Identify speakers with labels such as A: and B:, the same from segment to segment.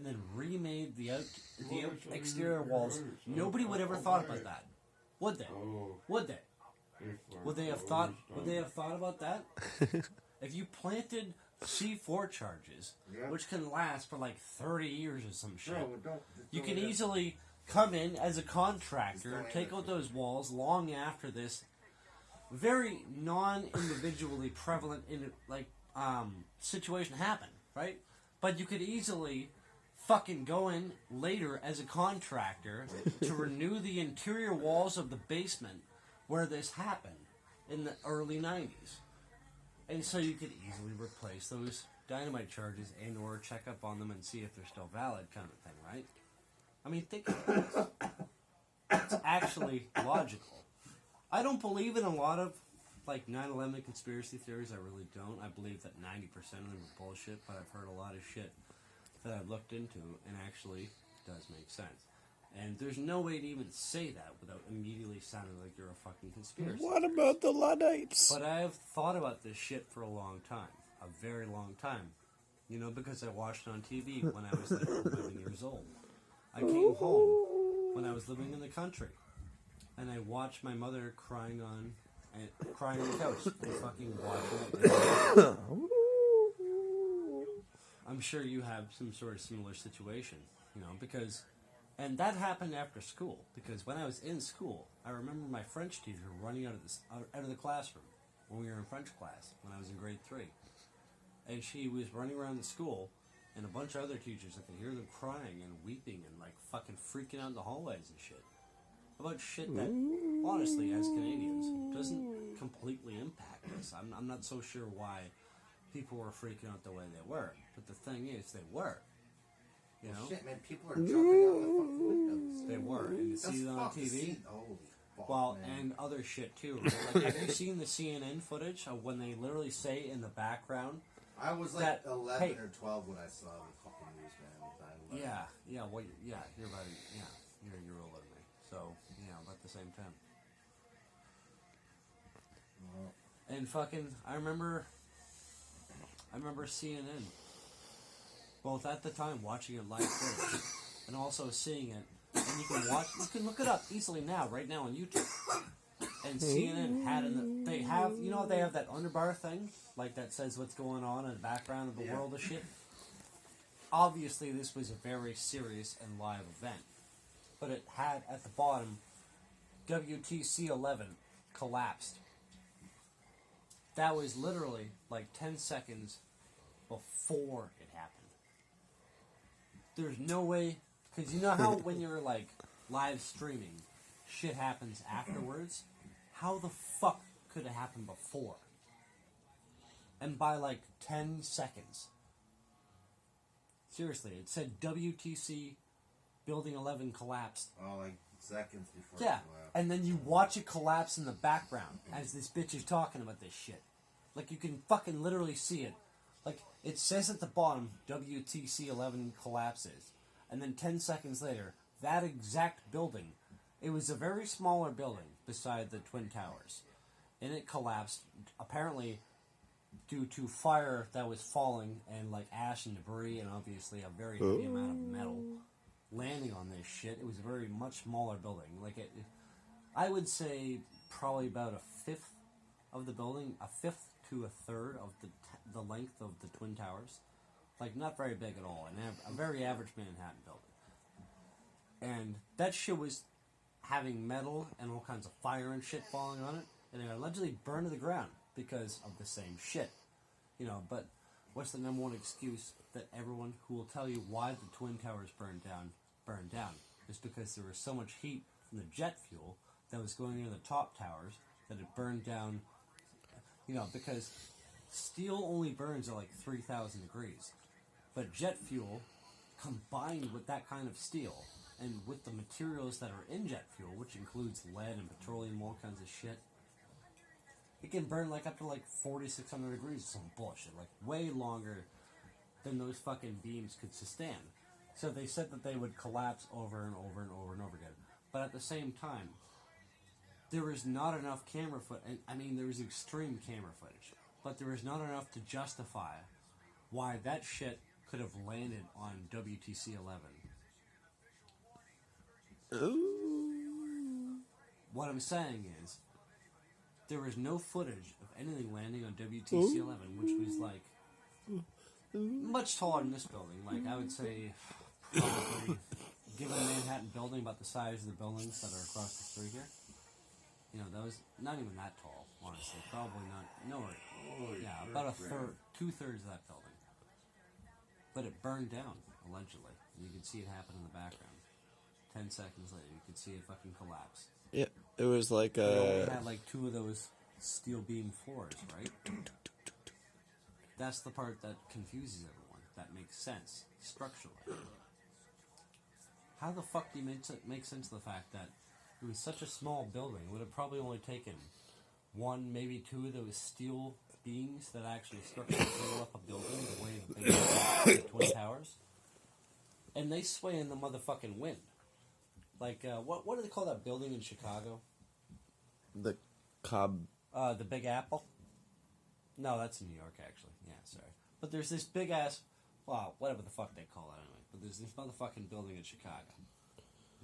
A: and then remade the exterior walls, nobody would ever thought about that, would they? Would they? Would they have thought about that? If you planted C4 charges, which can last for like 30 years or some shit, you can easily come in as a contractor, take out those walls long after this very non-individually prevalent situation happened, right? But you could easily fucking go in later as a contractor to renew the interior walls of the basement where this happened in the early 90s. And so you could easily replace those dynamite charges and or check up on them and see if they're still valid kind of thing, right? I mean, think of this. It's actually logical. I don't believe in a lot of, like, 9/11 conspiracy theories. I really don't. I believe that 90% of them are bullshit, but I've heard a lot of shit that I've looked into and actually does make sense. And there's no way to even say that without immediately sounding like you're a fucking conspiracy.
B: What about the Luddites?
A: But I have thought about this shit for a long time. A very long time. You know, because I watched it on TV when I was like 11 years old. I came home when I was living in the country. And I watched my mother crying on the couch and fucking watching it. I'm sure you have some sort of similar situation, you know, because... And that happened after school, because when I was in school, I remember my French teacher running out of the classroom when we were in French class, when I was in grade 3. And she was running around the school, and a bunch of other teachers, I could hear them crying and weeping and, like, fucking freaking out in the hallways and shit. About shit that, honestly, as Canadians, doesn't completely impact us. I'm not so sure why people were freaking out the way they were. But the thing is, they were. You know?
C: Shit, man, people are jumping out of the fucking windows.
A: They were. And you see it on TV.
C: Holy fuck,
A: well,
C: man.
A: and other shit too. Right? Like, have you seen the CNN footage of when they literally say in the background?
C: I was like
A: that,
C: 11
A: hey,
C: or 12 when I saw the fucking news, man.
A: Yeah, well, yeah, you're about you're a year older than me. So, yeah, about the same time. And fucking, I remember CNN. Both at the time watching it live footage and also seeing it, and you can look it up easily now, right now on YouTube. And CNN had they have that underbar thing, like that says what's going on in the background of the world of shit. Obviously, this was a very serious and live event, but it had at the bottom, WTC 11 collapsed. That was literally like 10 seconds before it happened. There's no way, because you know how when you're like live streaming, shit happens afterwards? How the fuck could it happen before? And by like 10 seconds. Seriously, it said WTC Building 11 collapsed.
C: Oh, like seconds before.
A: Yeah, and then you watch it collapse in the background as this bitch is talking about this shit. Like, you can fucking literally see it. Like, it says at the bottom, WTC 11 collapses. And then 10 seconds later, that exact building, it was a very smaller building beside the Twin Towers. And it collapsed, apparently, due to fire that was falling and, like, ash and debris and obviously a very heavy amount of metal landing on this shit. It was a very much smaller building. Like, I would say probably about a fifth of the building, a fifth to a third of the length of the Twin Towers. Like, not very big at all. A very average Manhattan building. And that shit was having metal and all kinds of fire and shit falling on it. And it allegedly burned to the ground because of the same shit. You know, but what's the number one excuse that everyone who will tell you why the Twin Towers burned down? Is because there was so much heat from the jet fuel that was going into the top towers that it burned down. You know, because steel only burns at like 3,000 degrees. But jet fuel, combined with that kind of steel, and with the materials that are in jet fuel, which includes lead and petroleum, all kinds of shit, it can burn like up to like 4,600 degrees or some bullshit, like way longer than those fucking beams could sustain. So they said that they would collapse over and over and over and over again. But at the same time, there was not enough camera footage. I mean, there was extreme camera footage, but there was not enough to justify why that shit could have landed on WTC 11.
B: Ooh.
A: What I'm saying is, there was no footage of anything landing on WTC 11, which was like much taller than this building. Like, I would say, probably, given Manhattan building, about the size of the buildings that are across the street here. You know, that was not even that tall, honestly. Probably not. Nowhere. Yeah, about a third, 2/3 of that building. But it burned down, allegedly. And you could see it happen in the background. 10 seconds later, you could see it fucking collapse.
B: Yeah, it was like
A: It only had like 2 of those steel beam floors, right? That's the part that confuses everyone. That makes sense structurally. How the fuck do you make sense of the fact that it was such a small building? It would have probably only taken 1, maybe 2 of those steel beams that actually structurally hold up a building the way that they do the Twin Towers. And they sway in the motherfucking wind. Like, what do they call that building in Chicago?
B: the Cobb.
A: The Big Apple? No, that's in New York, actually. Yeah, sorry. But there's this big ass, well, whatever the fuck they call it anyway. But there's this motherfucking building in Chicago.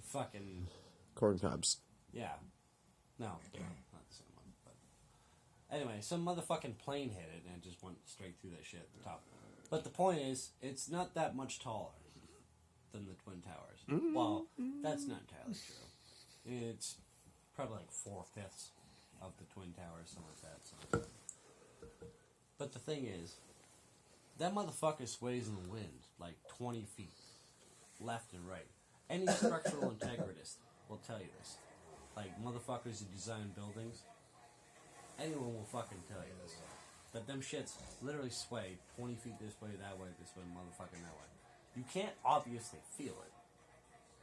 A: Fucking,
B: Corn cobs.
A: yeah. No, not the same one. But anyway, some motherfucking plane hit it and it just went straight through that shit at the top. But the point is, it's not that much taller than the Twin Towers. Well, that's not entirely true. It's probably like 4/5 of the Twin Towers, something like that. Something like that. But the thing is, that motherfucker sways in the wind like 20 feet, left and right. Any structural integritist will tell you this. Like, motherfuckers who design buildings, anyone will fucking tell you this. That them shits literally sway 20 feet this way, motherfucking that way. You can't obviously feel it.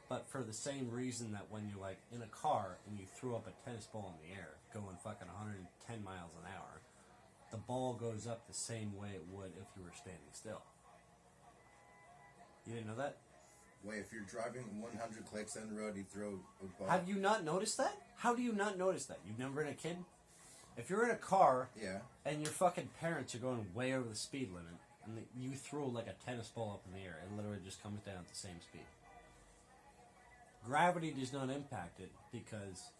A: But for the same reason that when you're like in a car and you throw up a tennis ball in the air, going fucking 110 miles an hour, the ball goes up the same way it would if you were standing still. You didn't know that?
C: Wait, if you're driving 100 clicks down the road, you throw a ball.
A: Have you not noticed that? How do you not notice that? You've never been a kid? If you're in a car
C: Yeah.
A: and your fucking parents are going way over the speed limit and you throw like a tennis ball up in the air, it literally just comes down at the same speed. Gravity does not impact it because,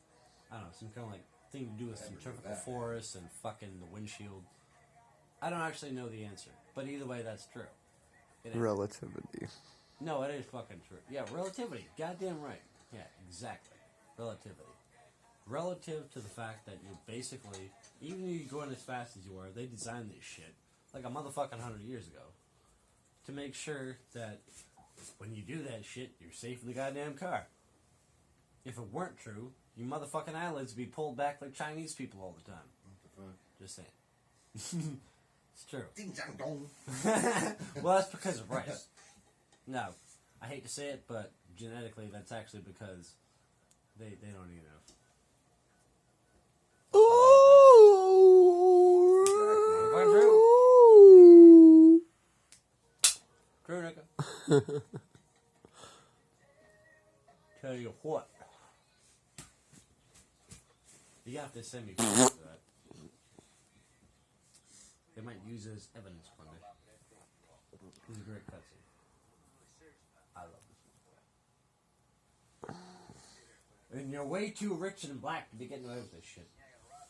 A: I don't know, some kind of like thing to do with centrifugal force and fucking the windshield. I don't actually know the answer, but either way, that's true. It ain't.
B: Relativity.
A: No, it is fucking true. Yeah, relativity. Goddamn right. Yeah, exactly. Relativity. Relative to the fact that you basically, even if you're going as fast as you are, they designed this shit like a motherfucking 100 years ago to make sure that when you do that shit, you're safe in the goddamn car. If it weren't true, your motherfucking eyelids would be pulled back like Chinese people all the time.
C: What the fuck?
A: Just saying. It's true.
C: Ding dang dong.
A: Well, that's because of rice. No, I hate to say it, but genetically, that's actually because they don't eat enough.
B: Ooh.
A: True, nigga. Tell you what. You have to send me photos of that. They might use it as evidence one day. It's a great cutscene. I love this one. And you're way too rich and black to be getting away with this shit.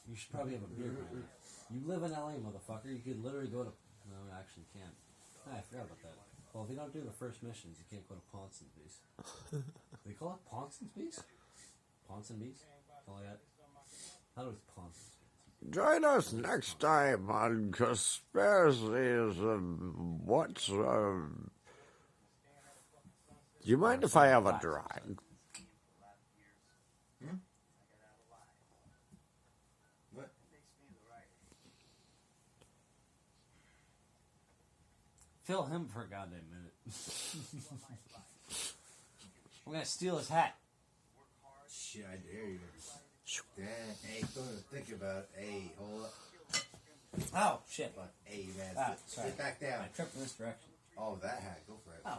A: You should probably have a beard right now. You live in LA, motherfucker. You could literally go to... No, you actually can't. Ah, I forgot about that. Well, if you don't do the first missions, you can't go to Ponsonby's. They call it Ponsonby's? Ponsonby's? Something like that. I thought it was Ponsonby's.
B: Join us next time on Conspiracies and What's... Do you mind if I have a drag?
C: What?
A: Fill him for a goddamn minute. We're gonna steal his hat.
C: Shit, I dare you. Damn. Hey, don't even think about it. Hey, hold up.
A: Oh, shit.
C: Fuck. Hey, man.
A: Ah,
C: Sit
A: sorry.
C: back down.
A: I tripped in this direction.
C: Oh, that hat. Go for it.
A: Oh.